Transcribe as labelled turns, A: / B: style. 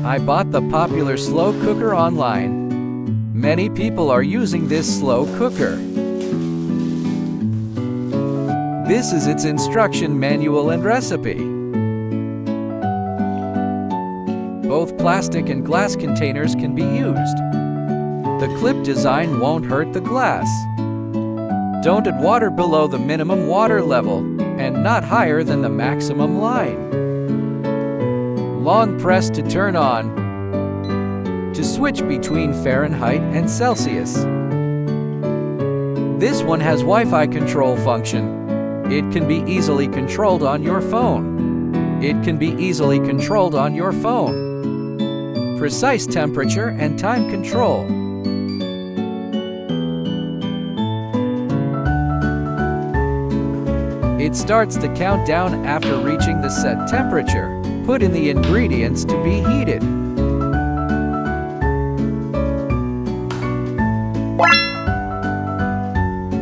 A: I bought the popular slow cooker online. Many people are using this slow cooker. This is its instruction manual and recipe. Both plastic and glass containers can be used. The clip design won't hurt the glass. Don't add water below the minimum water level and not higher than the maximum line. Long press to turn on. To switch between Fahrenheit and Celsius. This one has Wi-Fi control function. It can be easily controlled on your phone. It can be easily controlled on your phone. Precise temperature and time control. It starts the countdown after reaching the set temperature. Put in the ingredients to be heated.